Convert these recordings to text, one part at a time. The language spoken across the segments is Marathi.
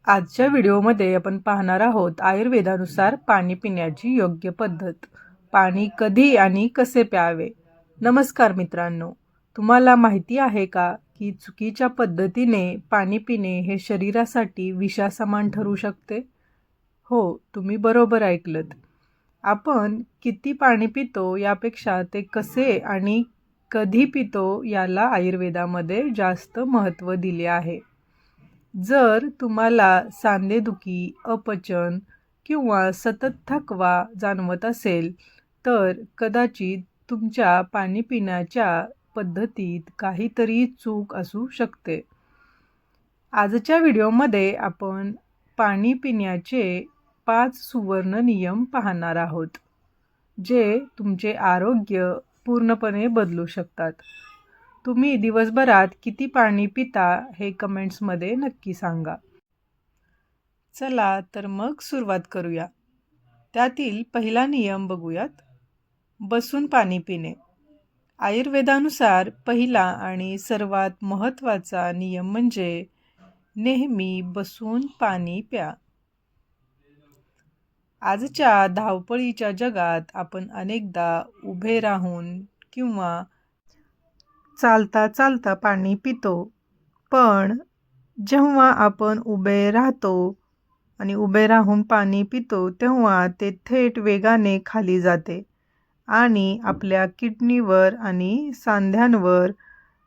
आजच्या व्हिडिओमध्ये आपण पाहणार आहोत आयुर्वेदानुसार पाणी पिण्याची योग्य पद्धत. पाणी कधी आणि कसे प्यावे. नमस्कार मित्रांनो, तुम्हाला माहिती आहे का की चुकीच्या पद्धतीने पाणी पिणे हे शरीरासाठी विषासमान ठरू शकते? हो, तुम्ही बरोबर ऐकलत. आपण किती पाणी पितो यापेक्षा ते कसे आणि कधी पितो याला आयुर्वेदामध्ये जास्त महत्त्व दिले आहे. जर तुम्हाला सांधेदुखी, अपचन किंवा सतत थकवा जाणवत असेल, तर कदाचित तुमच्या पाणी पिण्याच्या पद्धतीत काहीतरी चूक असू शकते. आजच्या व्हिडिओमध्ये आपण पाणी पिण्याचे 5 सुवर्ण नियम पाहणार आहोत, जे तुमचे आरोग्य पूर्णपणे बदलू शकतात. तुम्ही दिवसभरात किती पाणी पिता हे कमेंट्समध्ये नक्की सांगा. चला तर मग सुरुवात करूया. त्यातील पहिला नियम बघूयात. बसून पाणी पिणे. आयुर्वेदानुसार पहिला आणि सर्वात महत्त्वाचा नियम म्हणजे नेहमी बसून पाणी प्या. आजच्या धावपळीच्या जगात आपण अनेकदा उभे राहून किंवा चालता चालता पाणी पितो, पण जेव्हा आपण उभे राहतो आणि उभे राहून पाणी पितो तेव्हा ते थेट वेगाने खाली जाते आणि आपल्या किडनीवर आणि सांध्यांवर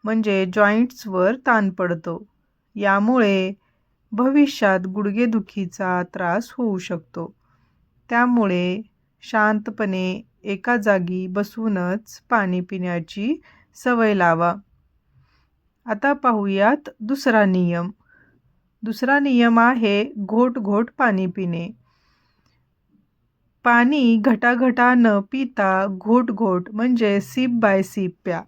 म्हणजे जॉईंट्सवर ताण पडतो. यामुळे भविष्यात गुडघेदुखीचा त्रास होऊ शकतो. त्यामुळे शांतपणे एका जागी बसूनच पाणी पिण्याची सवय लावा. आता पाहूयात दुसरा नियम. दुसरा नियम आहे घोट घोट पाणी पिणे. पाणी घटाघटा न पिता घोट घोट म्हणजे सिप बाय सिप प्या.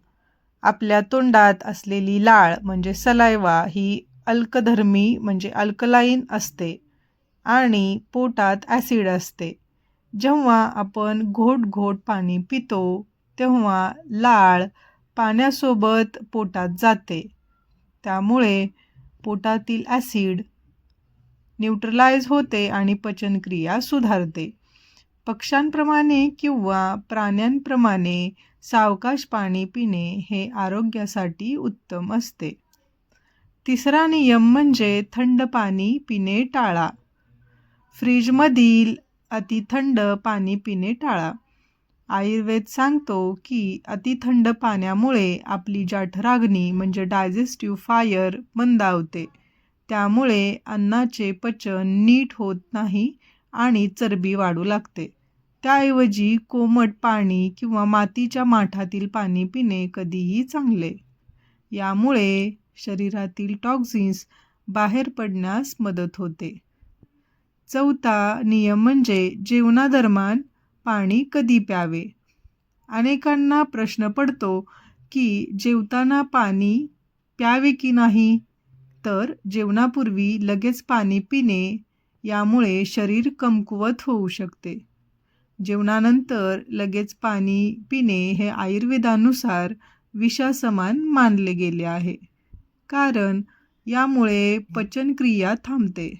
आपल्या तोंडात असलेली लाळ म्हणजे सलायवा ही अल्कधर्मी म्हणजे अल्कलाईन असते आणि पोटात ॲसिड असते. जेव्हा आपण घोट घोट पाणी पितो तेव्हा लाळ पाण्यासोबत पोटात जाते. त्यामुळे पोटातील ॲसिड न्यूट्रलाइज होते आणि पचनक्रिया सुधारते. पक्ष्यांप्रमाणे किंवा प्राण्यांप्रमाणे सावकाश पाणी पिणे हे आरोग्यासाठी उत्तम असते. तिसरा नियम म्हणजे थंड पाणी पिणे टाळा. फ्रीजमधील अतिथंड पाणी पिणे टाळा. आयुर्वेद सांगतो की अतिथंड पाण्यामुळे आपली जठराग्नी म्हणजे डायजेस्टिव्ह फायर मंदावते. त्यामुळे अन्नाचे पचन नीट होत नाही आणि चरबी वाढू लागते. त्याऐवजी कोमट पाणी किंवा मातीच्या माठातील पाणी पिणे कधीही चांगले. यामुळे शरीरातील टॉक्झिन्स बाहेर पडण्यास मदत होते. चौथा नियम म्हणजे जेवणादरम्यान पाणी कधी प्यावे. अनेकांना प्रश्न पडतो की जेवताना पाणी प्यावे की नाही. तर जेवणापूर्वी लगेच पाणी पिणे यामुळे शरीर कमकुवत होऊ शकते. जेवणानंतर लगेच पाणी पिणे हे आयुर्वेदानुसार विषासमान मानले गेले आहे, कारण यामुळे पचनक्रिया थांबते.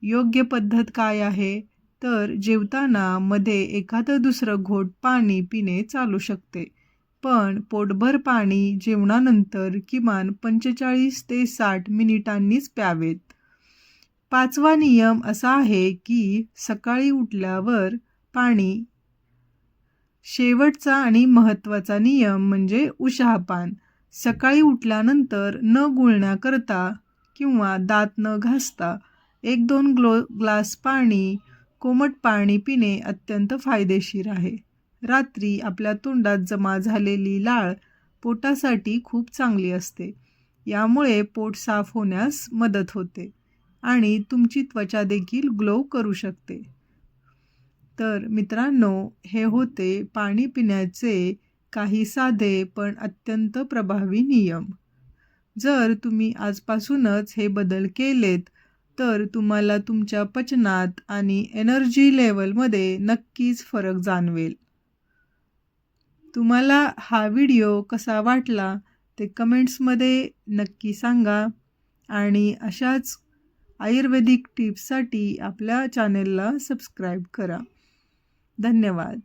योग्य पद्धत काय आहे? तर जेवताना मध्ये एखादं दुसरं घोट पाणी पिणे चालू शकते, पण पोटभर पाणी जेवणानंतर किमान 45 ते 60 मिनिटांनीच प्यावेत. पाचवा नियम असा आहे की सकाळी उठल्यावर पाणी. शेवटचा आणि महत्त्वाचा नियम म्हणजे उषापान. सकाळी उठल्यानंतर न गुळण्याकरता किंवा दात न घासता 1-2 ग्लास पाणी, कोमट पाणी पिणे अत्यंत फायदेशीर आहे. रात्री आपल्या तोंडात जमा झालेली लाळ पोटासाठी खूप चांगली असते. यामुळे पोट साफ होण्यास मदत होते आणि तुमची त्वचा देखील ग्लो करू शकते. तर मित्रांनो, हे होते पाणी पिण्याचे काही साधे पण अत्यंत प्रभावी नियम. जर तुम्ही आजपासूनच हे बदल केलेत तर तुम्हाला तुमच्या पचनात आणि एनर्जी लेवलमध्ये नक्कीच फरक जाणवेल. तुम्हाला हा व्हिडिओ कसा वाटला ते कमेंट्समध्ये नक्की सांगा आणि अशाच आयुर्वेदिक टिप्ससाठी आपल्या चॅनेलला सबस्क्राईब करा. धन्यवाद.